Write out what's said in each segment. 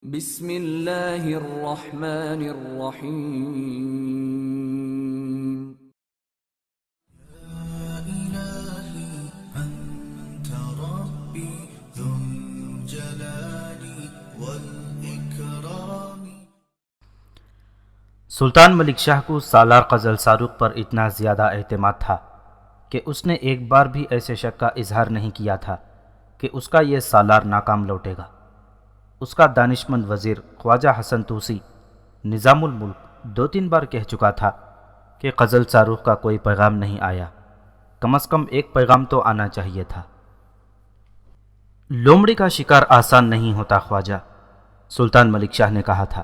بسم اللہ الرحمن الرحیم. إلهي أنت ربي ذو الجلال والإكرام. سلطان ملک شاہ کو سالار غزل ساروق پر اتنا زیادہ اعتماد تھا کہ اس نے ایک بار بھی ایسے شک کا اظہار نہیں کیا تھا کہ اس کا یہ سالار ناکام لوٹے گا۔ اس کا دانشمند وزیر خواجہ حسن طوسی نظام الملک 2-3 بار کہہ چکا تھا کہ غزل ساروق کا کوئی پیغام نہیں آیا، کم از کم ایک پیغام تو آنا چاہیے تھا۔ لومڑی کا شکار آسان نہیں ہوتا خواجہ، سلطان ملک شاہ نے کہا تھا۔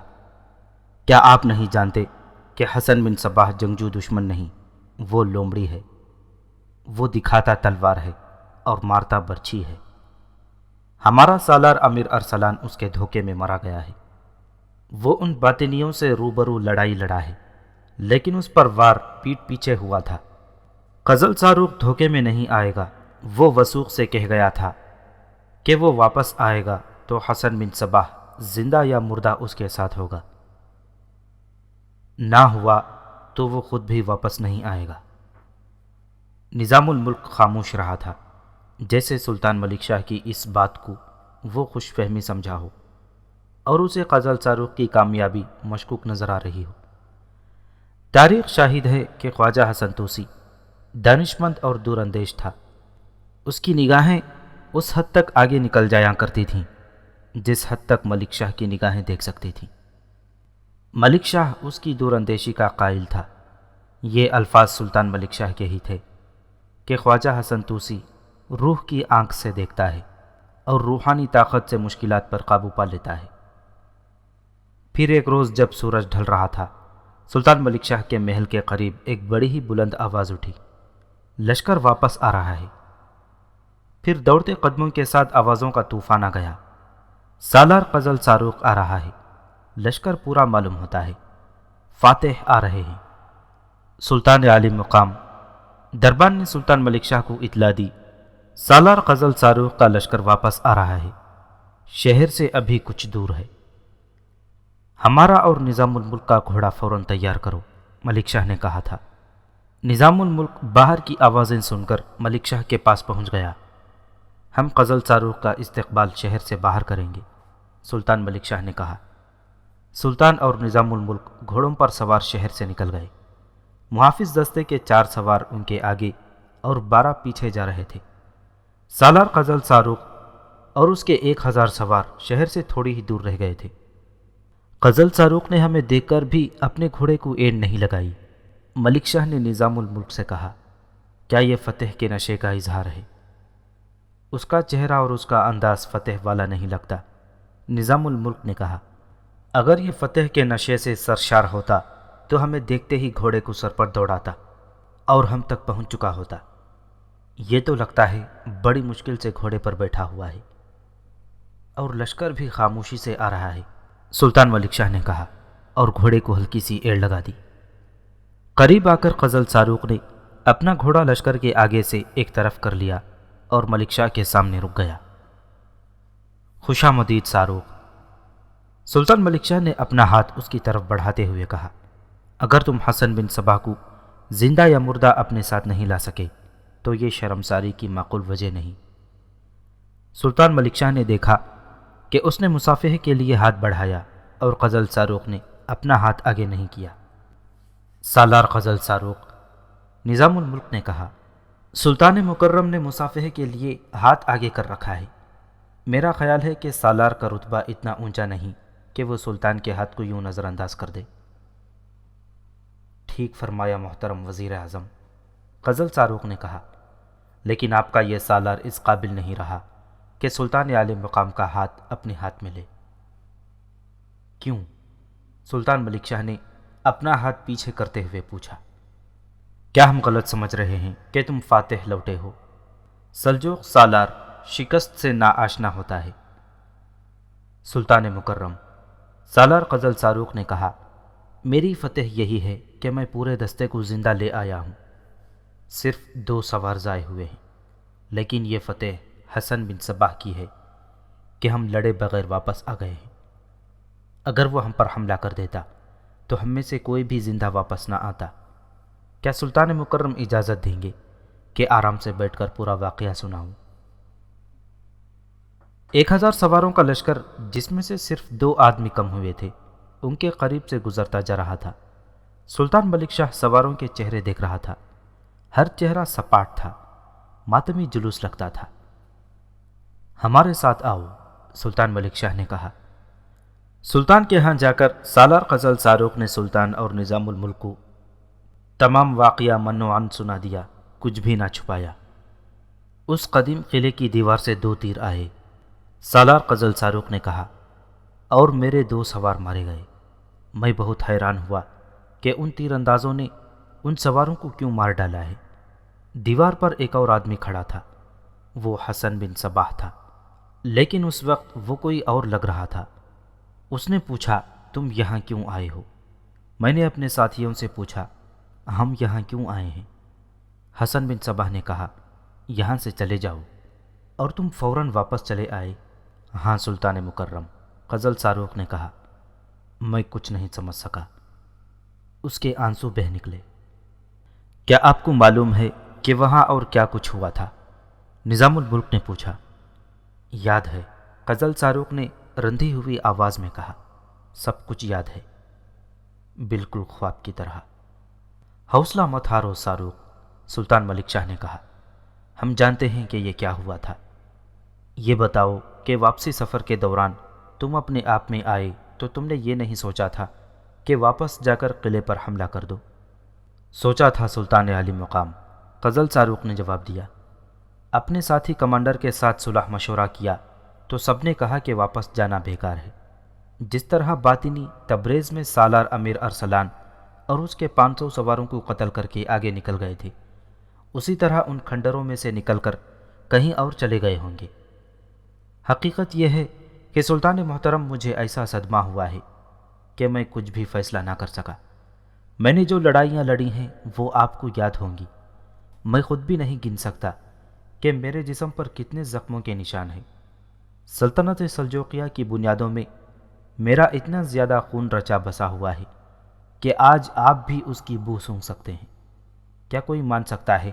کیا آپ نہیں جانتے کہ حسن بن صباح جنگجو دشمن نہیں، وہ لومڑی ہے، وہ دکھاتا تلوار ہے اور مارتا برچھی ہے۔ ہمارا سالار امیر ارسلان اس کے دھوکے میں مرا گیا ہے۔ وہ ان باطنیوں سے روبرو لڑائی لڑا ہے، لیکن اس پر وار پیٹ پیچھے ہوا تھا۔ غزل ساروق دھوکے میں نہیں آئے گا، وہ وثوق سے کہہ گیا تھا کہ وہ واپس آئے گا تو حسن بن صباح زندہ یا مردہ اس کے ساتھ ہوگا۔ نہ ہوا تو وہ خود بھی واپس نہیں آئے گا۔ نظام الملک خاموش رہا تھا، جیسے سلطان ملک شاہ کی اس بات کو وہ خوش فہمی سمجھا ہو اور اسے غزل ساروق کی کامیابی مشکوک نظر آ رہی ہو۔ تاریخ شاہد ہے کہ خواجہ حسن طوسی دانشمند اور دور اندیش تھا۔ اس کی نگاہیں اس حد تک آگے نکل جایا کرتی تھیں جس حد تک ملک شاہ کی نگاہیں دیکھ سکتی تھیں۔ ملک شاہ اس کی دور اندیشی کا قائل تھا۔ یہ الفاظ سلطان ملک شاہ کے ہی تھے کہ خواجہ حسن طوسی روح کی آنکھ سے دیکھتا ہے اور روحانی طاقت سے مشکلات پر قابو پا لیتا ہے۔ پھر ایک روز جب سورج ڈھل رہا تھا، سلطان ملک شاہ کے محل کے قریب ایک بڑی ہی بلند آواز اٹھی، لشکر واپس آ رہا ہے۔ پھر دوڑتے قدموں کے ساتھ آوازوں کا طوفان آ گیا، سالار غزل ساروق آ رہا ہے، لشکر پورا معلوم ہوتا ہے، فاتح آ رہے ہیں۔ سلطان عالی مقام دربان نے سلطان ملک شاہ کو اطلاع دی، سالار غزل ساروق کا لشکر واپس آ رہا ہے، شہر سے ابھی کچھ دور ہے۔ ہمارا اور نظام الملک کا گھوڑا فوراً تیار کرو، ملک شاہ نے کہا تھا۔ نظام الملک باہر کی آوازیں سن کر ملک شاہ کے پاس پہنچ گیا۔ ہم غزل ساروق کا استقبال شہر سے باہر کریں گے، سلطان ملک شاہ نے کہا۔ سلطان اور نظام الملک گھوڑوں پر سوار شہر سے نکل گئے۔ محافظ دستے کے 4 سوار ان کے آگے اور 12 پیچھے جا رہے تھے۔ سالار غزل ساروق اور اس کے 1000 سوار شہر سے تھوڑی ہی دور رہ گئے تھے۔ غزل ساروق نے ہمیں دیکھ کر بھی اپنے گھوڑے کو اینڈ نہیں لگائی، ملک شاہ نے نظام الملک سے کہا۔ کیا یہ فتح کے نشے کا اظہار ہے؟ اس کا چہرہ اور اس کا انداز فتح والا نہیں لگتا، نظام الملک نے کہا۔ اگر یہ فتح کے نشے سے سرشار ہوتا تو ہمیں دیکھتے ہی گھوڑے کو سر پر دوڑاتا اور ہم تک پہنچ چکا ہوتا۔ یہ تو لگتا ہے بڑی مشکل سے گھوڑے پر بیٹھا ہوا ہے، اور لشکر بھی خاموشی سے آ رہا ہے، سلطان ملک شاہ نے کہا اور گھوڑے کو ہلکی سی ایڑ لگا دی۔ قریب آ کر غزل ساروق نے اپنا گھوڑا لشکر کے آگے سے ایک طرف کر لیا اور ملک شاہ کے سامنے رک گیا۔ خوش آمدید ساروق، سلطان ملک شاہ نے اپنا ہاتھ اس کی طرف بڑھاتے ہوئے کہا۔ اگر تم حسن بن صباح کو زندہ یا مردہ اپنے ساتھ نہیں لا سکے تو یہ شرمساری کی معقول وجہ نہیں۔ سلطان ملک شاہ نے دیکھا کہ اس نے مصافحے کے لیے ہاتھ بڑھایا اور غزل ساروق نے اپنا ہاتھ آگے نہیں کیا۔ سالار غزل ساروق، نظام الملک نے کہا، سلطان مکرم نے مصافحے کے لیے ہاتھ آگے کر رکھا ہے۔ میرا خیال ہے کہ سالار کا رتبہ اتنا اونچا نہیں کہ وہ سلطان کے ہاتھ کو یوں نظر انداز کر دے۔ ٹھیک فرمایا محترم وزیر اعظم، غزل ساروق نے کہا، لیکن آپ کا یہ سالار اس قابل نہیں رہا کہ سلطان عالی مقام کا ہاتھ اپنے ہاتھ میں لے۔ کیوں؟ سلطان ملک شاہ نے اپنا ہاتھ پیچھے کرتے ہوئے پوچھا۔ کیا ہم غلط سمجھ رہے ہیں کہ تم فاتح لوٹے ہو؟ سلجوق سالار شکست سے ناآشنا ہوتا ہے۔ سلطان مکرم، سالار غزل ساروق نے کہا، میری فتح یہی ہے کہ میں پورے دستے کو زندہ لے آیا ہوں، صرف 2 سوار ضائع ہوئے ہیں، لیکن یہ فتح حسن بن صباح کی ہے کہ ہم لڑے بغیر واپس آ گئے ہیں۔ اگر وہ ہم پر حملہ کر دیتا تو ہم میں سے کوئی بھی زندہ واپس نہ آتا۔ کیا سلطان مکرم اجازت دیں گے کہ آرام سے بیٹھ کر پورا واقعہ سناؤں؟ 1000 سواروں کا لشکر، جس میں سے صرف 2 آدمی کم ہوئے تھے، ان کے قریب سے گزرتا جا رہا تھا۔ سلطان ملک شاہ سواروں کے چہرے دیکھ رہا تھا۔ ہر چہرہ سپاٹ تھا، ماتمی جلوس لگتا تھا۔ ہمارے ساتھ آؤ، سلطان ملک شاہ نے کہا۔ سلطان کے ہاں جا کر سالار غزل ساروق نے سلطان اور نظام الملک کو تمام واقعہ من و عن سنا دیا، کچھ بھی نہ چھپایا۔ اس قدیم قلعے کی دیوار سے 2 تیر آئے، سالار غزل ساروق نے کہا، اور میرے 2 سوار مارے گئے۔ میں بہت حیران ہوا کہ ان تیر اندازوں نے ان سواروں کو کیوں مار ڈالا ہے۔ دیوار پر ایک اور آدمی کھڑا تھا، وہ حسن بن صباح تھا، لیکن اس وقت وہ کوئی اور لگ رہا تھا۔ اس نے پوچھا، تم یہاں کیوں آئے ہو؟ میں نے اپنے ساتھیوں سے پوچھا، ہم یہاں کیوں آئے ہیں؟ حسن بن صباح نے کہا، یہاں سے چلے جاؤ، اور تم فوراً واپس چلے آئے؟ ہاں سلطان مکرم، غزل ساروق نے کہا۔ میں کچھ نہیں سمجھ سکا، اس کے آنسو بہہ نکلے۔ کیا آپ کو معلوم ہے کہ وہاں اور کیا کچھ ہوا تھا؟ نظام الملک نے پوچھا۔ یاد ہے، غزل ساروق نے رندھی ہوئی آواز میں کہا، سب کچھ یاد ہے، بالکل خواب کی طرح۔ حوصلہ مت ہارو ساروق، سلطان ملک شاہ نے کہا، ہم جانتے ہیں کہ یہ کیا ہوا تھا۔ یہ بتاؤ کہ واپسی سفر کے دوران تم اپنے آپ میں آئے تو تم نے یہ نہیں سوچا تھا کہ واپس جا کر قلعے پر حملہ کر دو؟ سوچا تھا سلطان عالی مقام، غزل ساروق نے جواب دیا۔ اپنے ساتھی کمانڈر کے ساتھ صلح مشورہ کیا تو سب نے کہا کہ واپس جانا بیکار ہے۔ جس طرح باطنی تبریز میں سالار امیر ارسلان اور اس کے 500 سواروں کو قتل کر کے آگے نکل گئے تھے، اسی طرح ان کھنڈروں میں سے نکل کر کہیں اور چلے گئے ہوں گے۔ حقیقت یہ ہے کہ سلطان محترم، مجھے ایسا صدمہ ہوا ہے کہ میں کچھ بھی فیصلہ نہ کر سکا۔ میں نے جو لڑائیاں لڑی ہیں وہ آپ کو یاد ہوں گی۔ میں خود بھی نہیں گن سکتا کہ میرے جسم پر کتنے زخموں کے نشان ہیں۔ سلطنت سلجوقیہ کی بنیادوں میں میرا اتنا زیادہ خون رچا بسا ہوا ہے کہ آج آپ بھی اس کی بو سونگھ سکتے ہیں۔ کیا کوئی مان سکتا ہے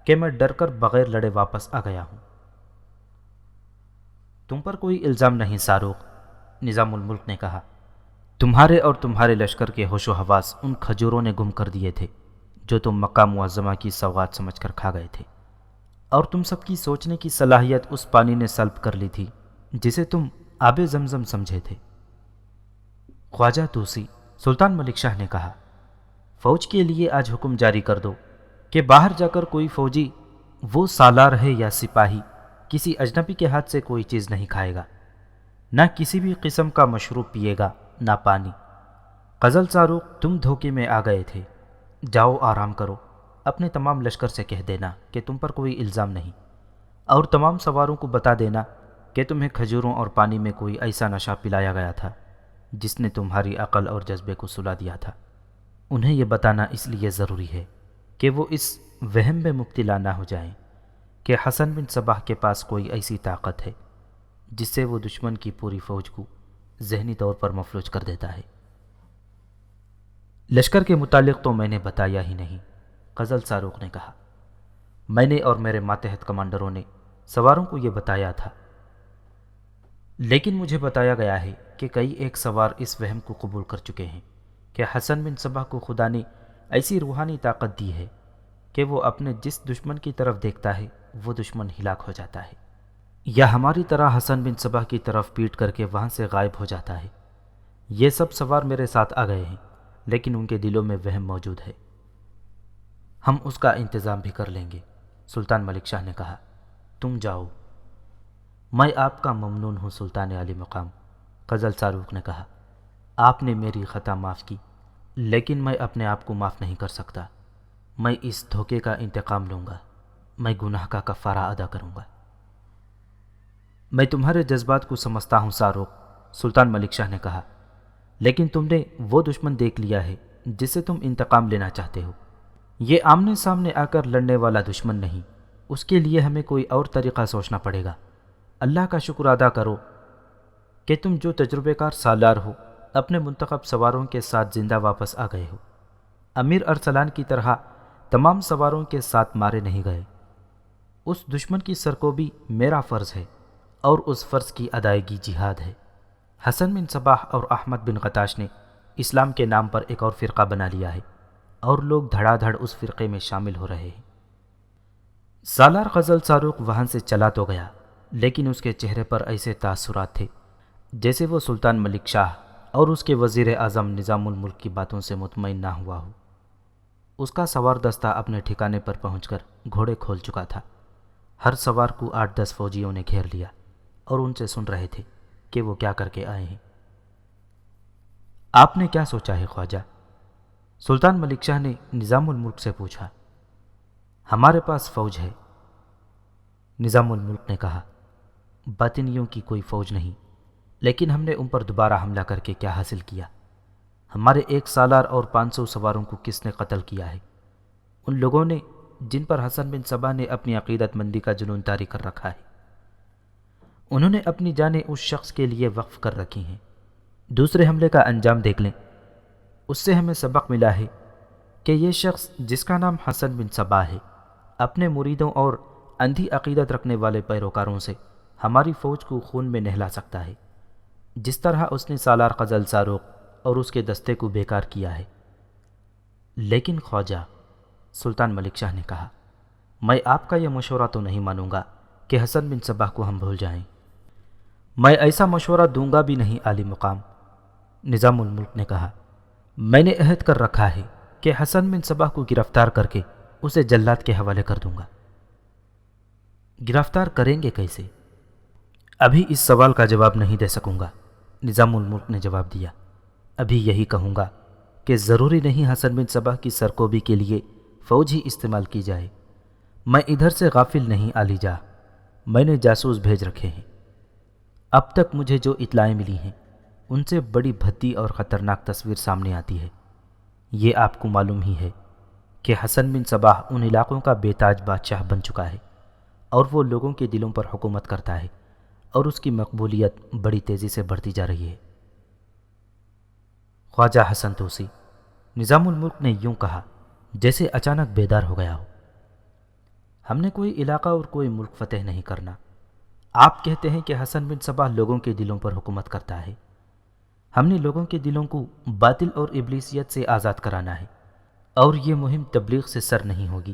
کہ میں ڈر کر بغیر لڑے واپس آ گیا ہوں؟ تم پر کوئی الزام نہیں ساروق، نظام الملک نے کہا۔ تمہارے اور تمہارے لشکر کے ہوش و حواس ان کھجوروں نے گم کر دیے تھے جو تم مکہ معظمہ کی سوغات سمجھ کر کھا گئے تھے، اور تم سب کی سوچنے کی صلاحیت اس پانی نے سلب کر لی تھی جسے تم آب زمزم سمجھے تھے۔ خواجہ توسی، سلطان ملک شاہ نے کہا، فوج کے لیے آج حکم جاری کر دو کہ باہر جا کر کوئی فوجی، وہ سالار ہے یا سپاہی، کسی اجنبی کے ہاتھ سے کوئی چیز نہیں کھائے گا، نہ کسی بھی قسم کا مشروب پیے گا، نہ پانی۔ غزل ساروق، تم دھوکے میں آ گئے تھے، جاؤ آرام کرو۔ اپنے تمام لشکر سے کہہ دینا کہ تم پر کوئی الزام نہیں، اور تمام سواروں کو بتا دینا کہ تمہیں کھجوروں اور پانی میں کوئی ایسا نشہ پلایا گیا تھا جس نے تمہاری عقل اور جذبے کو سلا دیا تھا۔ انہیں یہ بتانا اس لیے ضروری ہے کہ وہ اس وہم میں مبتلا نہ ہو جائیں کہ حسن بن صباح کے پاس کوئی ایسی طاقت ہے جس سے وہ دشمن کی پوری فوج کو ذہنی طور پر مفلوج کر دیتا ہے۔ لشکر کے متعلق تو میں نے بتایا ہی نہیں، غزل ساروق نے کہا۔ میں نے اور میرے ماتحت کمانڈروں نے سواروں کو یہ بتایا تھا، لیکن مجھے بتایا گیا ہے کہ کئی ایک سوار اس وہم کو قبول کر چکے ہیں کہ حسن بن صباح کو خدا نے ایسی روحانی طاقت دی ہے کہ وہ اپنے جس دشمن کی طرف دیکھتا ہے وہ دشمن ہلاک ہو جاتا ہے، یا ہماری طرح حسن بن صباح کی طرف پیٹ کر کے وہاں سے غائب ہو جاتا ہے۔ یہ سب سوار میرے ساتھ آ گئے ہیں، لیکن ان کے دلوں میں وہم موجود ہے۔ ہم اس کا انتظام بھی کر لیں گے، سلطان ملک شاہ نے کہا۔ تم جاؤ۔ میں آپ کا ممنون ہوں سلطان عالی مقام، غزل ساروق نے کہا۔ آپ نے میری خطا معاف کی، لیکن میں اپنے آپ کو معاف نہیں کر سکتا۔ میں اس دھوکے کا انتقام لوں گا، میں گناہ کا کفارہ ادا کروں گا۔ میں تمہارے جذبات کو سمجھتا ہوں ساروق، سلطان ملک شاہ نے کہا، لیکن تم نے وہ دشمن دیکھ لیا ہے جس سے تم انتقام لینا چاہتے ہو۔ یہ آمنے سامنے آ کر لڑنے والا دشمن نہیں، اس کے لیے ہمیں کوئی اور طریقہ سوچنا پڑے گا۔ اللہ کا شکر ادا کرو کہ تم جو تجربے کار سالار ہو، اپنے منتخب سواروں کے ساتھ زندہ واپس آ گئے ہو۔ امیر ارسلان کی طرح تمام سواروں کے ساتھ مارے نہیں گئے۔ اس دشمن کی سرکوبی میرا فرض ہے اور اس فرض کی ادائیگی جہاد ہے۔ حسن بن صباح اور احمد بن غتاش نے اسلام کے نام پر ایک اور فرقہ بنا لیا ہے اور لوگ دھڑا دھڑ اس فرقے میں شامل ہو رہے ہیں۔ سالار غزل ساروق وہاں سے چلا تو گیا، لیکن اس کے چہرے پر ایسے تاثرات تھے جیسے وہ سلطان ملک شاہ اور اس کے وزیر اعظم نظام الملک کی باتوں سے مطمئن نہ ہوا ہو۔ اس کا سوار دستہ اپنے ٹھکانے پر پہنچ کر گھوڑے کھول چکا تھا۔ ہر سوار کو 8-10 فوجیوں نے گھیر لیا اور ان سے سن رہے تھے کہ وہ کیا کر کے آئے ہیں۔ آپ نے کیا سوچا ہے خواجہ؟ سلطان ملک شاہ نے نظام الملک سے پوچھا۔ ہمارے پاس فوج ہے، نظام الملک نے کہا۔ باطنیوں کی کوئی فوج نہیں، لیکن ہم نے ان پر دوبارہ حملہ کر کے کیا حاصل کیا؟ ہمارے 1 سالار اور 500 سواروں کو کس نے قتل کیا ہے؟ ان لوگوں نے جن پر حسن بن صبا نے اپنی عقیدت مندی کا جنون طاری کر رکھا ہے۔ انہوں نے اپنی جانیں اس شخص کے لیے وقف کر رکھی ہیں۔ دوسرے حملے کا انجام دیکھ لیں، اس سے ہمیں سبق ملا ہے کہ یہ شخص جس کا نام حسن بن صبا ہے اپنے مریدوں اور اندھی عقیدت رکھنے والے پیروکاروں سے ہماری فوج کو خون میں نہلا سکتا ہے، جس طرح اس نے سالار غزل ساروق اور اس کے دستے کو بیکار کیا ہے۔ لیکن خواجہ، سلطان ملک شاہ نے کہا، میں آپ کا یہ مشورہ تو نہیں مانوں گا کہ حسن بن صبا کو ہم بھول جائیں۔ میں ایسا مشورہ دوں گا بھی نہیں عالی مقام، نظام الملک نے کہا۔ میں نے عہد کر رکھا ہے کہ حسن بن صبا کو گرفتار کر کے اسے جلاد کے حوالے کر دوں گا۔ گرفتار کریں گے کیسے؟ ابھی اس سوال کا جواب نہیں دے سکوں گا، نظام الملک نے جواب دیا۔ ابھی یہی کہوں گا کہ ضروری نہیں حسن بن صبا کی سرکوبی کے لیے فوج ہی استعمال کی جائے۔ میں ادھر سے غافل نہیں عالی جاں، میں نے جاسوس بھیج رکھے ہیں۔ اب تک مجھے جو اطلاعیں ملی ہیں ان سے بڑی بھدی اور خطرناک تصویر سامنے آتی ہے۔ یہ آپ کو معلوم ہی ہے کہ حسن بن صبا ان علاقوں کا بے تاج بادشاہ بن چکا ہے اور وہ لوگوں کے دلوں پر حکومت کرتا ہے اور اس کی مقبولیت بڑی تیزی سے بڑھتی جا رہی ہے۔ خواجہ حسن توسی، نظام الملک نے یوں کہا جیسے اچانک بیدار ہو گیا ہو، ہم نے کوئی علاقہ اور کوئی ملک فتح نہیں کرنا۔ آپ کہتے ہیں کہ حسن بن صبا لوگوں کے دلوں پر حکومت کرتا ہے۔ ہم نے لوگوں کے دلوں کو باطل اور ابلیسیت سے آزاد کرانا ہے، اور یہ مہم تبلیغ سے سر نہیں ہوگی۔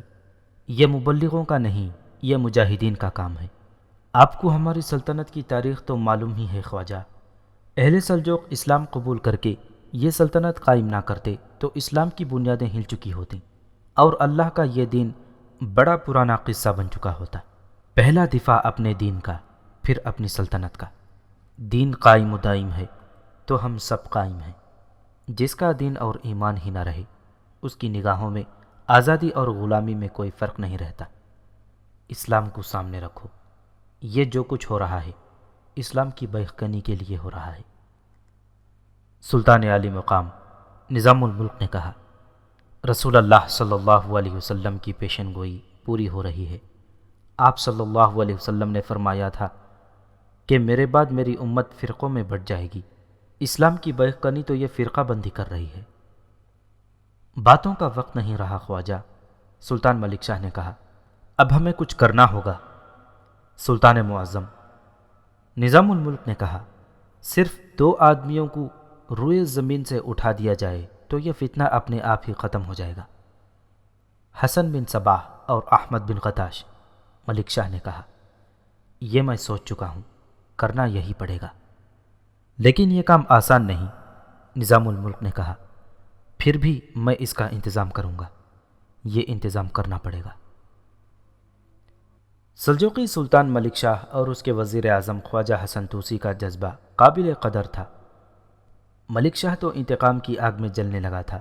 یہ مبلغوں کا نہیں، یہ مجاہدین کا کام ہے۔ آپ کو ہماری سلطنت کی تاریخ تو معلوم ہی ہے خواجہ۔ اہل سلجوق اسلام قبول کر کے یہ سلطنت قائم نہ کرتے تو اسلام کی بنیادیں ہل چکی ہوتیں اور اللہ کا یہ دین بڑا پرانا قصہ بن چکا ہوتا۔ پہلا دفاع اپنے دین کا، پھر اپنی سلطنت کا۔ دین قائم و دائم ہے تو ہم سب قائم ہیں۔ جس کا دین اور ایمان ہی نہ رہے اس کی نگاہوں میں آزادی اور غلامی میں کوئی فرق نہیں رہتا۔ اسلام کو سامنے رکھو، یہ جو کچھ ہو رہا ہے اسلام کی بیخکنی کے لیے ہو رہا ہے۔ سلطان عالی مقام نظام الملک نے کہا، رسول اللہ صلی اللہ علیہ وسلم کی پیشن گوئی پوری ہو رہی ہے۔ آپ صلی اللہ علیہ وسلم نے فرمایا تھا کہ میرے بعد میری امت فرقوں میں بٹ جائے گی۔ اسلام کی بیخکنی تو یہ فرقہ بندی کر رہی ہے۔ باتوں کا وقت نہیں رہا خواجہ، سلطان ملک شاہ نے کہا، اب ہمیں کچھ کرنا ہوگا۔ سلطان معظم، نظام الملک نے کہا، صرف 2 آدمیوں کو روئے زمین سے اٹھا دیا جائے تو یہ فتنہ اپنے آپ ہی ختم ہو جائے گا۔ حسن بن صبا اور احمد بن غتاش، ملک شاہ نے کہا، یہ میں سوچ چکا ہوں، کرنا یہی پڑے گا۔ لیکن یہ کام آسان نہیں، نظام الملک نے کہا، پھر بھی میں اس کا انتظام کروں گا، یہ انتظام کرنا پڑے گا۔ سلجوقی سلطان ملک شاہ اور اس کے وزیر اعظم خواجہ حسن توسی کا جذبہ قابل قدر تھا۔ ملک شاہ تو انتقام کی آگ میں جلنے لگا تھا۔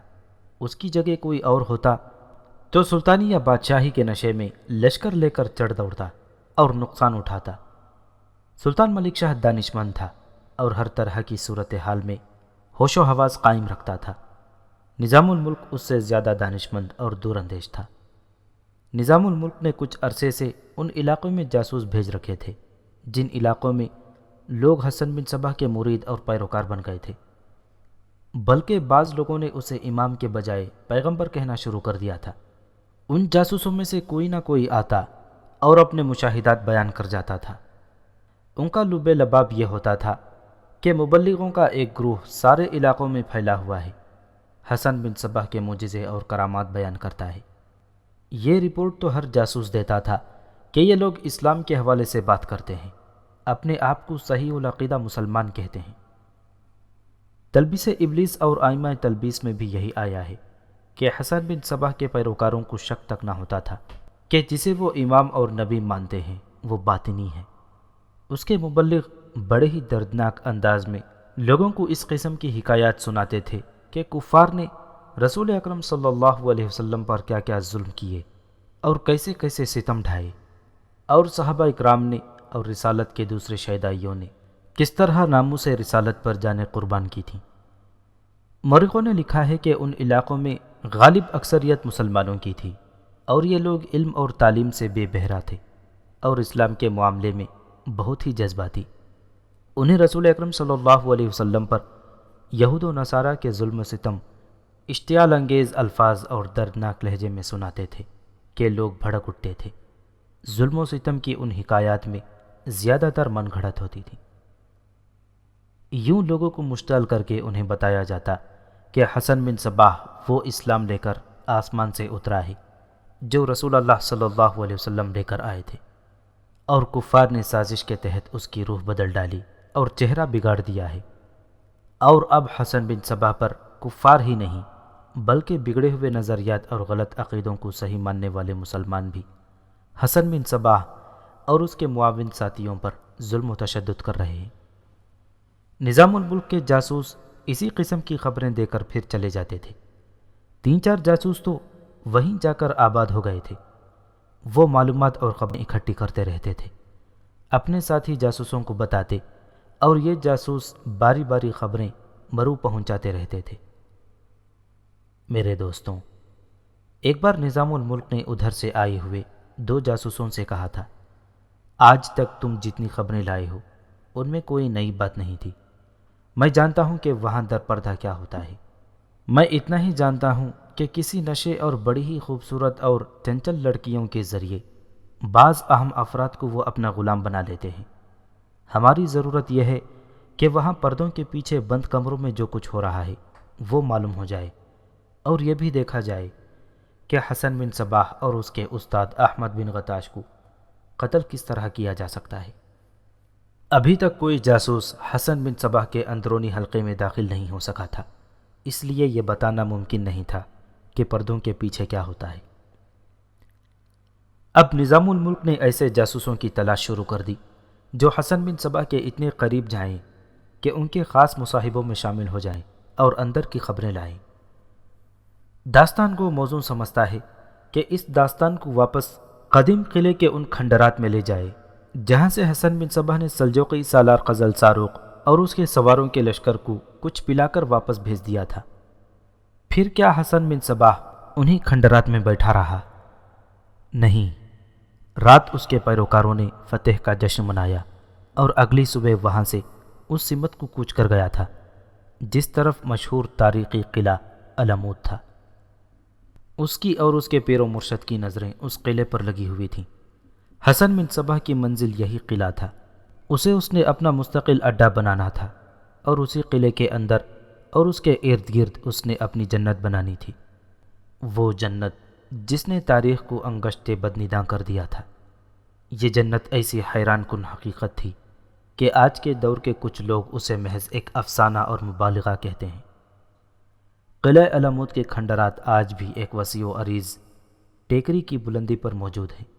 اس کی جگہ کوئی اور ہوتا تو سلطانی یا بادشاہی کے نشے میں لشکر لے کر چڑھ دوڑتا اور نقصان اٹھاتا۔ سلطان ملک شاہ دانش مند تھا اور ہر طرح کی صورتحال میں ہوش و حواس قائم رکھتا تھا۔ نظام الملک اس سے زیادہ دانش مند اور دور اندیش تھا۔ نظام الملک نے کچھ عرصے سے ان علاقوں میں جاسوس بھیج رکھے تھے جن علاقوں میں لوگ حسن بن صبا کے مرید اور پیروکار بن گئے تھے۔ بلکہ بعض لوگوں نے اسے امام کے بجائے پیغمبر کہنا شروع کر دیا تھا۔ ان جاسوسوں میں سے کوئی نہ کوئی آتا اور اپنے مشاہدات بیان کر جاتا تھا۔ ان کا لب لباب یہ ہوتا تھا کہ مبلغوں کا ایک گروہ سارے علاقوں میں پھیلا ہوا ہے، حسن بن صباح کے معجزے اور کرامات بیان کرتا ہے۔ یہ رپورٹ تو ہر جاسوس دیتا تھا کہ یہ لوگ اسلام کے حوالے سے بات کرتے ہیں، اپنے آپ کو صحیح العقیدہ مسلمان کہتے ہیں۔ تلبیس ابلیس اور آئمہ تلبیس میں بھی یہی آیا ہے کہ حسن بن صباح کے پیروکاروں کو شک تک نہ ہوتا تھا کہ جسے وہ امام اور نبی مانتے ہیں وہ باطنی ہے۔ اس کے مبلغ بڑے ہی دردناک انداز میں لوگوں کو اس قسم کی حکایات سناتے تھے کہ کفار نے رسول اکرم صلی اللہ علیہ وسلم پر کیا کیا ظلم کیے اور کیسے کیسے ستم ڈھائے، اور صحابہ اکرام نے اور رسالت کے دوسرے شہدائیوں نے کس طرح ناموس رسالت پر جانیں قربان کی تھیں۔ مورخوں نے لکھا ہے کہ ان علاقوں میں غالب اکثریت مسلمانوں کی تھی، اور یہ لوگ علم اور تعلیم سے بے بہرا تھے اور اسلام کے معاملے میں بہت ہی جذباتی۔ انہیں رسول اکرم صلی اللہ علیہ وسلم پر یہود و نصارہ کے ظلم و ستم اشتعال انگیز الفاظ اور دردناک لہجے میں سناتے تھے کہ لوگ بھڑک اٹھتے تھے۔ ظلم و ستم کی ان حکایات میں زیادہ تر من گھڑت ہوتی تھی۔ یوں لوگوں کو مشتعل کر کے انہیں بتایا جاتا کہ حسن بن صباح وہ اسلام لے کر آسمان سے اترا ہے جو رسول اللہ صلی اللہ علیہ وسلم لے کر آئے تھے، اور کفار نے سازش کے تحت اس کی روح بدل ڈالی اور چہرہ بگاڑ دیا ہے، اور اب حسن بن صباح پر کفار ہی نہیں بلکہ بگڑے ہوئے نظریات اور غلط عقیدوں کو صحیح ماننے والے مسلمان بھی حسن بن صباح اور اس کے معاون ساتھیوں پر ظلم و تشدد کر رہے ہیں۔ نظام الملک کے جاسوس اسی قسم کی خبریں دے کر پھر چلے جاتے تھے۔ 3-4 جاسوس تو وہیں جا کر آباد ہو گئے تھے۔ وہ معلومات اور خبریں اکٹھی کرتے رہتے تھے، اپنے ساتھی جاسوسوں کو بتاتے، اور یہ جاسوس باری باری خبریں مرو پہنچاتے رہتے تھے۔ میرے دوستوں، ایک بار نظام الملک نے ادھر سے آئے ہوئے 2 جاسوسوں سے کہا تھا، آج تک تم جتنی خبریں لائے ہو ان میں کوئی نئی بات نہیں تھی۔ میں جانتا ہوں کہ وہاں در پردہ کیا ہوتا ہے۔ میں اتنا ہی جانتا ہوں کہ کسی نشے اور بڑی ہی خوبصورت اور چنچل لڑکیوں کے ذریعے بعض اہم افراد کو وہ اپنا غلام بنا لیتے ہیں۔ ہماری ضرورت یہ ہے کہ وہاں پردوں کے پیچھے بند کمروں میں جو کچھ ہو رہا ہے وہ معلوم ہو جائے، اور یہ بھی دیکھا جائے کہ حسن بن صباح اور اس کے استاد احمد بن غتاش کو قتل کس طرح کیا جا سکتا ہے۔ ابھی تک کوئی جاسوس حسن بن صباح کے اندرونی حلقے میں داخل نہیں ہو سکا تھا، اس لیے یہ بتانا ممکن نہیں تھا کہ پردوں کے پیچھے کیا ہوتا ہے۔ اب نظام الملک نے ایسے جاسوسوں کی تلاش شروع کر دی جو حسن بن صباح کے اتنے قریب جائیں کہ ان کے خاص مصاحبوں میں شامل ہو جائیں اور اندر کی خبریں لائیں۔ داستان کو موزوں سمجھتا ہے کہ اس داستان کو واپس قدیم قلعے کے ان کھنڈرات میں لے جائے جہاں سے حسن بن صباح نے سلجوقی سالار قزل ساروق اور اس کے سواروں کے لشکر کو کچھ پلا کر واپس بھیج دیا تھا۔ پھر کیا حسن بن صباح انہی کھنڈرات میں بیٹھا رہا؟ نہیں، رات اس کے پیروکاروں نے فتح کا جشن منایا اور اگلی صبح وہاں سے اس سمت کو کوچ کر گیا تھا جس طرف مشہور تاریخی قلعہ علمود تھا۔ اس کی اور اس کے پیر و مرشد کی نظریں اس قلعے پر لگی ہوئی تھیں۔ حسن بن صباح کی منزل یہی قلعہ تھا، اسے اس نے اپنا مستقل اڈا بنانا تھا، اور اسی قلعے کے اندر اور اس کے ارد گرد اس نے اپنی جنت بنانی تھی، وہ جنت جس نے تاریخ کو انگشت بدنیداں کر دیا تھا۔ یہ جنت ایسی حیران کن حقیقت تھی کہ آج کے دور کے کچھ لوگ اسے محض ایک افسانہ اور مبالغہ کہتے ہیں۔ قلعہ علمود کے کھنڈرات آج بھی ایک وسیع و عریض ٹیکری کی بلندی پر موجود ہیں۔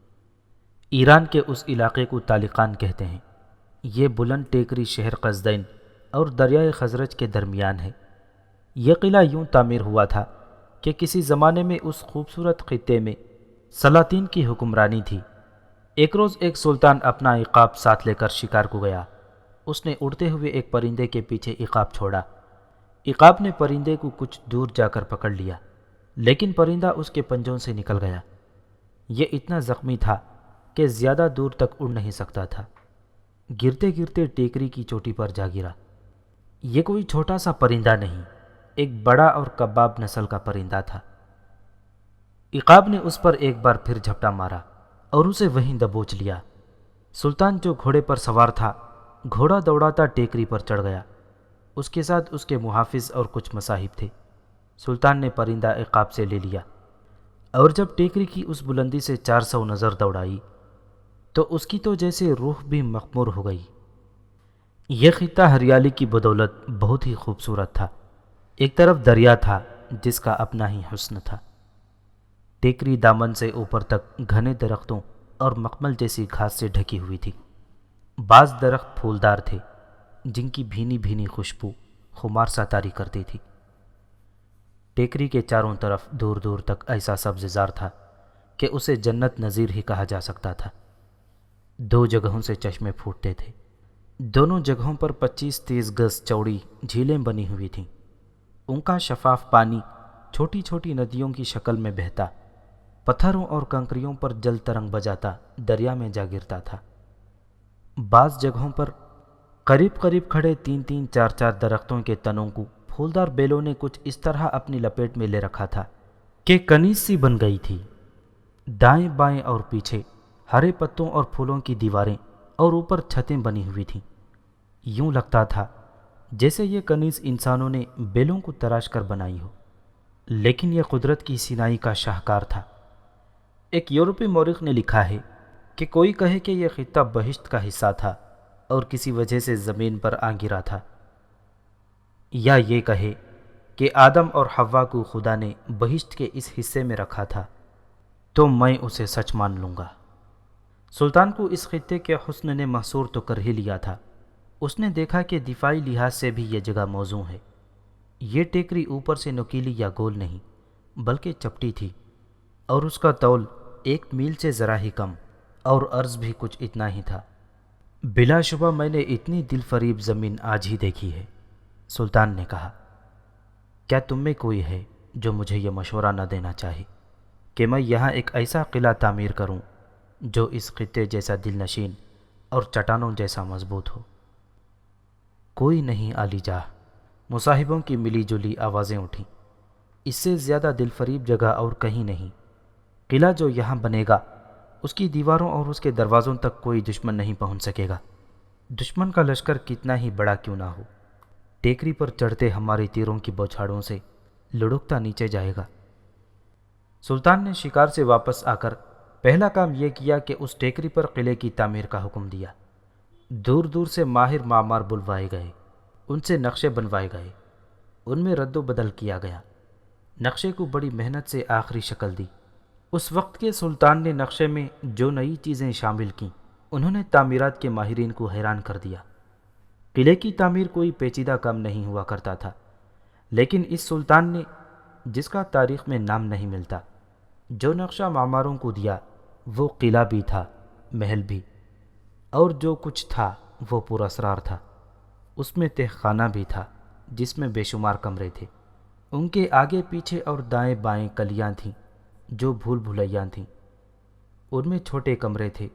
ایران کے اس علاقے کو طالقان کہتے ہیں۔ یہ بلند ٹیکری شہر قزدین اور دریائے خزرج کے درمیان ہے۔ یہ قلعہ یوں تعمیر ہوا تھا کہ کسی زمانے میں اس خوبصورت خطے میں سلاطین کی حکمرانی تھی۔ ایک روز ایک سلطان اپنا عقاب ساتھ لے کر شکار کو گیا۔ اس نے اڑتے ہوئے ایک پرندے کے پیچھے عقاب چھوڑا۔ عقاب نے پرندے کو کچھ دور جا کر پکڑ لیا، لیکن پرندہ اس کے پنجوں سے نکل گیا۔ یہ اتنا زخمی تھا کہ زیادہ دور تک اڑ نہیں سکتا تھا۔ گرتے گرتے ٹیکری کی چوٹی پر جا گرا۔ یہ کوئی چھوٹا سا پرندہ نہیں ایک بڑا اور کباب نسل کا پرندہ تھا۔ عقاب نے اس پر ایک بار پھر جھپٹا مارا اور اسے وہیں دبوچ لیا۔ سلطان جو گھوڑے پر سوار تھا، گھوڑا دوڑاتا ٹیکری پر چڑھ گیا۔ اس کے ساتھ اس کے محافظ اور کچھ مصاحب تھے۔ سلطان نے پرندہ عقاب سے لے لیا اور جب ٹیکری کی اس بلندی سے 400 نظر دوڑائی تو اس کی تو جیسے روح بھی مخمور ہو گئی۔ یہ خطہ ہریالی کی بدولت بہت ہی خوبصورت تھا۔ ایک طرف دریا تھا جس کا اپنا ہی حسن تھا۔ ٹیکری دامن سے اوپر تک گھنے درختوں اور مخمل جیسی گھاس سے ڈھکی ہوئی تھی۔ بعض درخت پھولدار تھے جن کی بھینی بھینی خوشبو خمار سا طاری کرتی تھی۔ ٹیکری کے چاروں طرف دور دور تک ایسا سبززار تھا کہ اسے جنت نظیر ہی کہا جا سکتا تھا۔ 2 جگہوں سے چشمے پھوٹتے تھے۔ دونوں جگہوں پر 25-30 گز چوڑی جھیلیں بنی ہوئی تھیں۔ ان کا شفاف پانی چھوٹی چھوٹی ندیوں کی شکل میں بہتا، پتھروں اور کنکریوں پر جل ترنگ بجاتا دریا میں جا گرتا تھا۔ بعض جگہوں پر قریب قریب کھڑے 3-3 4-4 درختوں کے تنوں کو پھولدار بیلوں نے کچھ اس طرح اپنی لپیٹ میں لے رکھا تھا کہ کنیز سی بن گئی تھی۔ دائیں بائیں اور پیچھے ہرے پتوں اور پھولوں کی دیواریں اور اوپر چھتیں بنی ہوئی تھیں۔ یوں لگتا تھا جیسے یہ کنیز انسانوں نے بیلوں کو تراش کر بنائی ہو، لیکن یہ قدرت کی سینائی کا شاہکار تھا۔ ایک یورپی مورخ نے لکھا ہے کہ کوئی کہے کہ یہ خطہ بہشت کا حصہ تھا اور کسی وجہ سے زمین پر آ گرا تھا، یا یہ کہے کہ آدم اور حوا کو خدا نے بہشت کے اس حصے میں رکھا تھا، تو میں اسے سچ مان لوں گا۔ سلطان کو اس خطے کے حسن نے محصور تو کر ہی لیا تھا۔ اس نے دیکھا کہ دفاعی لحاظ سے بھی یہ جگہ موزوں ہے۔ یہ ٹیکری اوپر سے نکیلی یا گول نہیں بلکہ چپٹی تھی اور اس کا طول 1 میل سے ذرا ہی کم اور عرض بھی کچھ اتنا ہی تھا۔ بلا شبہ میں نے اتنی دل فریب زمین آج ہی دیکھی ہے، سلطان نے کہا۔ کیا تم میں کوئی ہے جو مجھے یہ مشورہ نہ دینا چاہے کہ میں یہاں ایک ایسا قلعہ تعمیر کروں جو اس خطے جیسا دل نشین اور چٹانوں جیسا مضبوط ہو؟ کوئی نہیں عالی جاہ، مصاحبوں کی ملی جلی آوازیں اٹھیں۔ اس سے زیادہ دل فریب جگہ اور کہیں نہیں۔ قلعہ جو یہاں بنے گا اس کی دیواروں اور اس کے دروازوں تک کوئی دشمن نہیں پہنچ سکے گا، دشمن کا لشکر کتنا ہی بڑا کیوں نہ ہو۔ ٹیکری پر چڑھتے ہماری تیروں کی بوچھاڑوں سے لڑکتا نیچے جائے گا۔ سلطان نے شکار سے واپس آ کر پہلا کام یہ کیا کہ اس ٹیکری پر قلعے کی تعمیر کا حکم دیا۔ دور دور سے ماہر معمار بلوائے گئے، ان سے نقشے بنوائے گئے، ان میں رد و بدل کیا گیا۔ نقشے کو بڑی محنت سے آخری شکل دی۔ اس وقت کے سلطان نے نقشے میں جو نئی چیزیں شامل کیں انہوں نے تعمیرات کے ماہرین کو حیران کر دیا۔ قلعے کی تعمیر کوئی پیچیدہ کام نہیں ہوا کرتا تھا، لیکن اس سلطان نے، جس کا تاریخ میں نام نہیں ملتا، جو نقشہ معماروں کو دیا وہ قلعہ بھی تھا، محل بھی، اور جو کچھ تھا وہ پورا اسرار تھا۔ اس میں تہ خانہ بھی تھا جس میں بے شمار کمرے تھے۔ ان کے آگے پیچھے اور دائیں بائیں کلیاں تھیں جو بھول بھلیاں تھیں۔ ان میں چھوٹے کمرے تھے،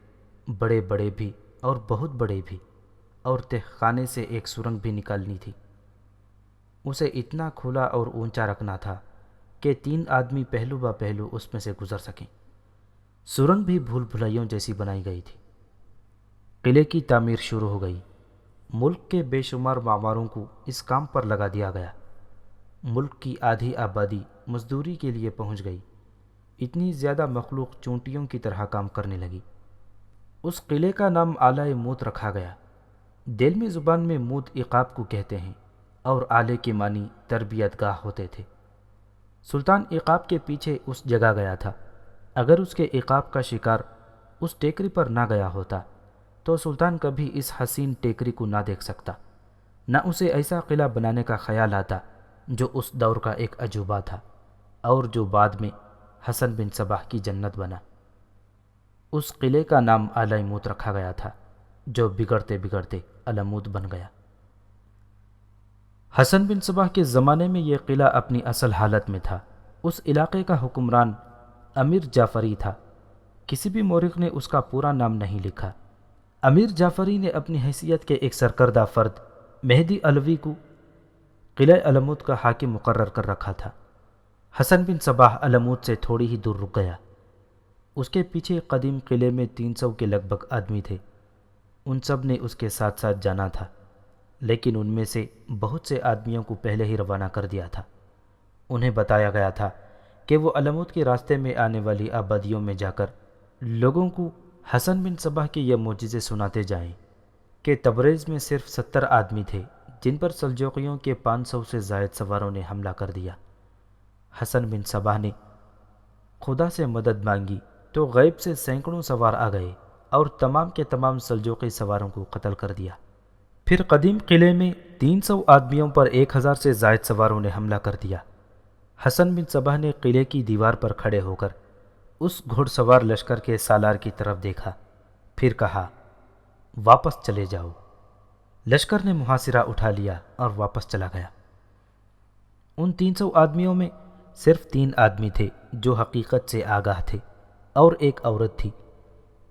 بڑے بڑے بھی اور بہت بڑے بھی، اور تہ خانے سے ایک سرنگ بھی نکالنی تھی۔ اسے اتنا کھلا اور اونچا رکھنا تھا کہ 3 آدمی پہلو با پہلو اس میں سے گزر سکیں۔ سرنگ بھی بھول بھلائیوں جیسی بنائی گئی تھی۔ قلعے کی تعمیر شروع ہو گئی۔ ملک کے بے شمار معماروں کو اس کام پر لگا دیا گیا۔ ملک کی آدھی آبادی مزدوری کے لیے پہنچ گئی۔ اتنی زیادہ مخلوق چونٹیوں کی طرح کام کرنے لگی۔ اس قلعے کا نام آلۂ موت رکھا گیا۔ دلمی زبان میں موت عقاب کو کہتے ہیں اور آلے کے معنی تربیت گاہ ہوتے تھے۔ سلطان عقاب کے پیچھے اس جگہ گیا تھا۔ اگر اس کے عقاب کا شکار اس ٹیکری پر نہ گیا ہوتا تو سلطان کبھی اس حسین ٹیکری کو نہ دیکھ سکتا، نہ اسے ایسا قلعہ بنانے کا خیال آتا جو اس دور کا ایک عجوبہ تھا اور جو بعد میں حسن بن صباح کی جنت بنا۔ اس قلعے کا نام آلۂ موت رکھا گیا تھا جو بگڑتے بگڑتے علمود بن گیا۔ حسن بن صباح کے زمانے میں یہ قلعہ اپنی اصل حالت میں تھا۔ اس علاقے کا حکمران امیر جعفری تھا۔ کسی بھی مورخ نے اس کا پورا نام نہیں لکھا۔ امیر جعفری نے اپنی حیثیت کے ایک سرکردہ فرد مہدی علوی کو قلعہ علمود کا حاکم مقرر کر رکھا تھا۔ حسن بن صباح علمود سے تھوڑی ہی دور رک گیا۔ اس کے پیچھے قدیم قلعے میں 300 کے لگ بھگ آدمی تھے۔ ان سب نے اس کے ساتھ ساتھ جانا تھا، لیکن ان میں سے بہت سے آدمیوں کو پہلے ہی روانہ کر دیا تھا۔ انہیں بتایا گیا تھا کہ وہ علمود کے راستے میں آنے والی آبادیوں میں جا کر لوگوں کو حسن بن صباح کے یہ معجزے سناتے جائیں کہ تبریز میں صرف 70 آدمی تھے جن پر سلجوقیوں کے 500 سے زائد سواروں نے حملہ کر دیا۔ حسن بن صباح نے خدا سے مدد مانگی تو غیب سے سینکڑوں سوار آ گئے اور تمام کے تمام سلجوقی سواروں کو قتل کر دیا۔ پھر قدیم قلعے میں 300 آدمیوں پر 1000 سے زائد سواروں نے حملہ کر دیا۔ حسن بن صباح نے قلعے کی دیوار پر کھڑے ہو کر اس گھڑ سوار لشکر کے سالار کی طرف دیکھا، پھر کہا واپس چلے جاؤ۔ لشکر نے محاصرہ اٹھا لیا اور واپس چلا گیا۔ ان 300 آدمیوں میں صرف 3 آدمی تھے جو حقیقت سے آگاہ تھے اور ایک عورت تھی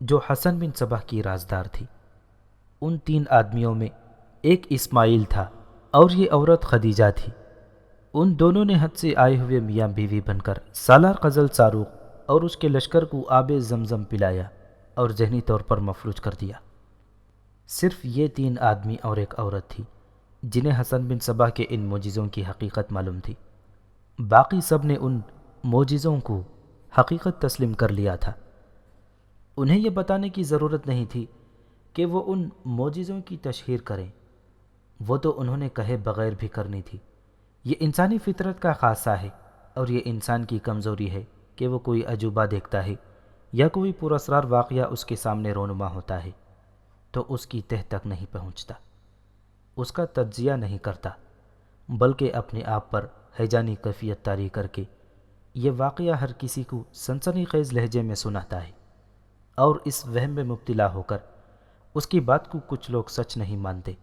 جو حسن بن صباح کی رازدار تھی۔ ان 3 آدمیوں میں ایک اسماعیل تھا اور یہ عورت خدیجہ تھی۔ ان دونوں نے حد سے آئے ہوئے میاں بیوی بن کر سالار قزل صاروخ اور اس کے لشکر کو آب زمزم پلایا اور ذہنی طور پر مفلوج کر دیا۔ صرف یہ 3 آدمی اور ایک عورت تھی جنہیں حسن بن صباح کے ان معجزوں کی حقیقت معلوم تھی۔ باقی سب نے ان معجزوں کو حقیقت تسلیم کر لیا تھا۔ انہیں یہ بتانے کی ضرورت نہیں تھی کہ وہ ان معجزوں کی تشہیر کریں، وہ تو انہوں نے کہے بغیر بھی کرنی تھی۔ یہ انسانی فطرت کا خاصہ ہے اور یہ انسان کی کمزوری ہے کہ وہ کوئی عجوبہ دیکھتا ہے یا کوئی پراسرار واقعہ اس کے سامنے رونما ہوتا ہے تو اس کی تہ تک نہیں پہنچتا، اس کا تجزیہ نہیں کرتا، بلکہ اپنے آپ پر ہیجانی کیفیت طاری کر کے یہ واقعہ ہر کسی کو سنسنی خیز لہجے میں سناتا ہے، اور اس وہم میں مبتلا ہو کر اس کی بات کو کچھ لوگ سچ نہیں مانتے۔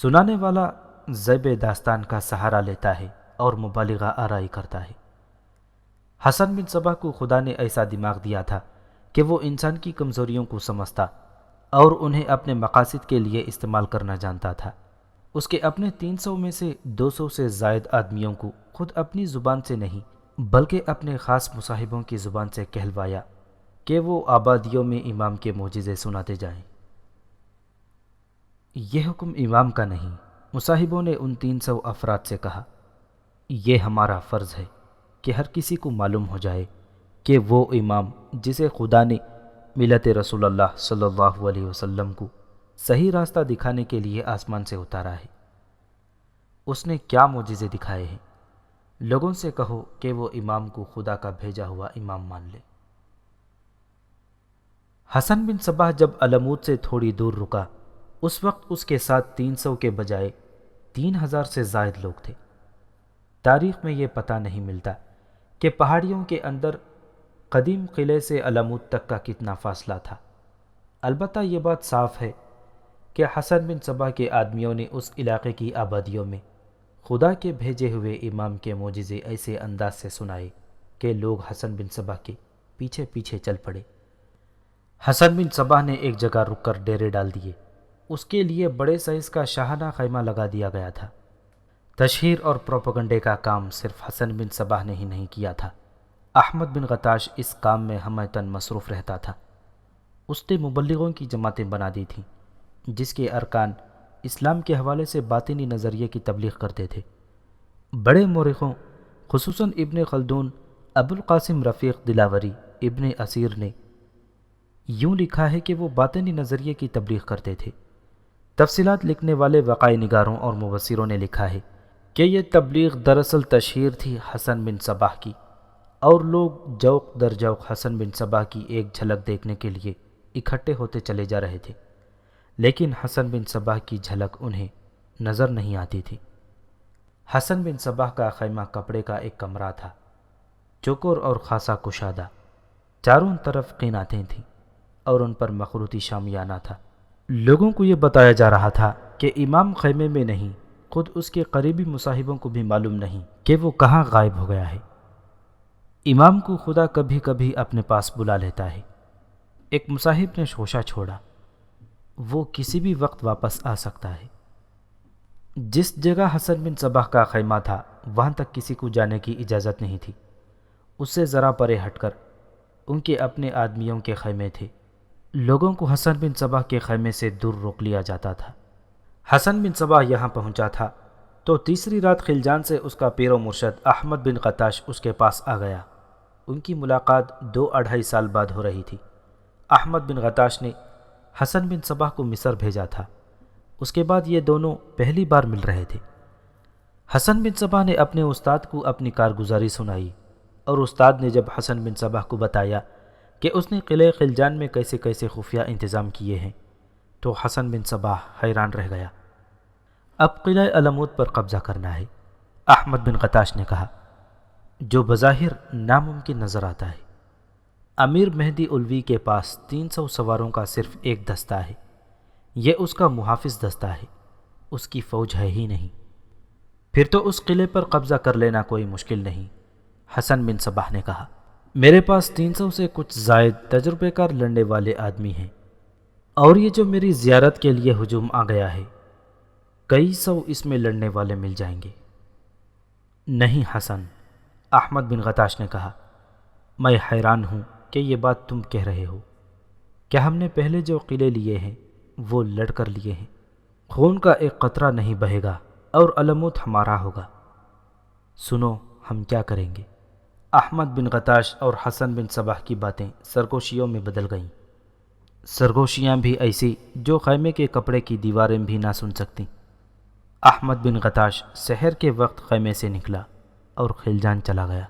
سنانے والا ذیب داستان کا سہارا لیتا ہے اور مبالغہ آرائی کرتا ہے۔ حسن بن صباح کو خدا نے ایسا دماغ دیا تھا کہ وہ انسان کی کمزوریوں کو سمجھتا اور انہیں اپنے مقاصد کے لیے استعمال کرنا جانتا تھا۔ اس کے اپنے 300 میں سے 200 سے زائد آدمیوں کو خود اپنی زبان سے نہیں بلکہ اپنے خاص مصاحبوں کی زبان سے کہلوایا کہ وہ آبادیوں میں امام کے معجزے سناتے جائیں۔ یہ حکم امام کا نہیں، مصاحبوں نے ان 300 افراد سے کہا، یہ ہمارا فرض ہے کہ ہر کسی کو معلوم ہو جائے کہ وہ امام جسے خدا نے ملت رسول اللہ صلی اللہ علیہ وسلم کو صحیح راستہ دکھانے کے لیے آسمان سے اتارا ہے، اس نے کیا معجزے دکھائے ہیں۔ لوگوں سے کہو کہ وہ امام کو خدا کا بھیجا ہوا امام مان لے۔ حسن بن صباح جب علمود سے تھوڑی دور رکا، اس وقت اس کے ساتھ 300 کے بجائے 3000 سے زائد لوگ تھے۔ تاریخ میں یہ پتہ نہیں ملتا کہ پہاڑیوں کے اندر قدیم قلعے سے علمود تک کا کتنا فاصلہ تھا۔ البتہ یہ بات صاف ہے کہ حسن بن صباح کے آدمیوں نے اس علاقے کی آبادیوں میں خدا کے بھیجے ہوئے امام کے معجزے ایسے انداز سے سنائے کہ لوگ حسن بن صباح کے پیچھے پیچھے چل پڑے۔ حسن بن صباح نے ایک جگہ رک کر ڈیرے ڈال دیے۔ اس کے لیے بڑے سائز کا شاہانہ خیمہ لگا دیا گیا تھا۔ تشہیر اور پروپیگنڈے کا کام صرف حسن بن صباح نے ہی نہیں کیا تھا، احمد بن غطاش اس کام میں ہمیتاً مصروف رہتا تھا۔ اس نے مبلغوں کی جماعتیں بنا دی تھیں جس کے ارکان اسلام کے حوالے سے باطنی نظریے کی تبلیغ کرتے تھے۔ بڑے مورخوں خصوصاً ابن خلدون، ابو القاسم رفیق دلاوری، ابن اسیر نے یوں لکھا ہے کہ وہ باطنی نظریے کی تبلیغ کرتے تھے۔ تفصیلات لکھنے والے وقائع نگاروں اور مبصروں نے لکھا ہے کہ یہ تبلیغ دراصل تشہیر تھی حسن بن صباح کی، اور لوگ جوق در جوق حسن بن صباح کی ایک جھلک دیکھنے کے لیے اکٹھے ہوتے چلے جا رہے تھے، لیکن حسن بن صباح کی جھلک انہیں نظر نہیں آتی تھی۔ حسن بن صباح کا خیمہ کپڑے کا ایک کمرہ تھا، چوکور اور خاصا کشادہ، چاروں طرف قیناتیں تھیں اور ان پر مخروطی شامیانہ تھا۔ لوگوں کو یہ بتایا جا رہا تھا کہ امام خیمے میں نہیں، خود اس کے قریبی مصاحبوں کو بھی معلوم نہیں کہ وہ کہاں غائب ہو گیا ہے۔ امام کو خدا کبھی کبھی اپنے پاس بلا لیتا ہے۔ ایک مصاحب نے شوشہ چھوڑا، وہ کسی بھی وقت واپس آ سکتا ہے۔ جس جگہ حسن بن صباح کا خیمہ تھا وہاں تک کسی کو جانے کی اجازت نہیں تھی۔ اس سے ذرا پرے ہٹ کر ان کے اپنے آدمیوں کے خیمے تھے۔ لوگوں کو حسن بن صباح کے خیمے سے دور روک لیا جاتا تھا۔ حسن بن صباح یہاں پہنچا تھا تو تیسری رات خلجان سے اس کا پیر و مرشد احمد بن غتاش اس کے پاس آ گیا۔ ان کی ملاقات 2-2.5 سال بعد ہو رہی تھی۔ احمد بن غتاش نے حسن بن صباح کو مصر بھیجا تھا۔ اس کے بعد یہ دونوں پہلی بار مل رہے تھے۔ حسن بن صباح نے اپنے استاد کو اپنی کارگزاری سنائی اور استاد نے جب حسن بن صباح کو بتایا کہ اس نے قلعہ خلجان میں کیسے کیسے خفیہ انتظام کیے ہیں تو حسن بن صباح حیران رہ گیا۔ اب قلعہ علمود پر قبضہ کرنا ہے، احمد بن غتاش نے کہا، جو بظاہر ناممکن نظر آتا ہے۔ امیر مہدی علوی کے پاس 300 سواروں کا صرف ایک دستہ ہے، یہ اس کا محافظ دستہ ہے، اس کی فوج ہے ہی نہیں، پھر تو اس قلعے پر قبضہ کر لینا کوئی مشکل نہیں۔ حسن بن صباح نے کہا، میرے پاس 300 سے کچھ زائد تجربے کار لڑنے والے آدمی ہیں، اور یہ جو میری زیارت کے لیے ہجوم آ گیا ہے، کئی سو اس میں لڑنے والے مل جائیں گے۔ نہیں حسن، احمد بن غتاش نے کہا، میں حیران ہوں کہ یہ بات تم کہہ رہے ہو۔ کیا ہم نے پہلے جو قلعے لیے ہیں وہ لڑ کر لیے ہیں؟ خون کا ایک قطرہ نہیں بہے گا اور علمود ہمارا ہوگا۔ سنو ہم کیا کریں گے۔ احمد بن غتاش اور حسن بن صباح کی باتیں سرگوشیوں میں بدل گئیں، سرگوشیاں بھی ایسی جو خیمے کے کپڑے کی دیواریں بھی نہ سن سکتیں۔ احمد بن غتاش سحر کے وقت خیمے سے نکلا اور خلجان چلا گیا۔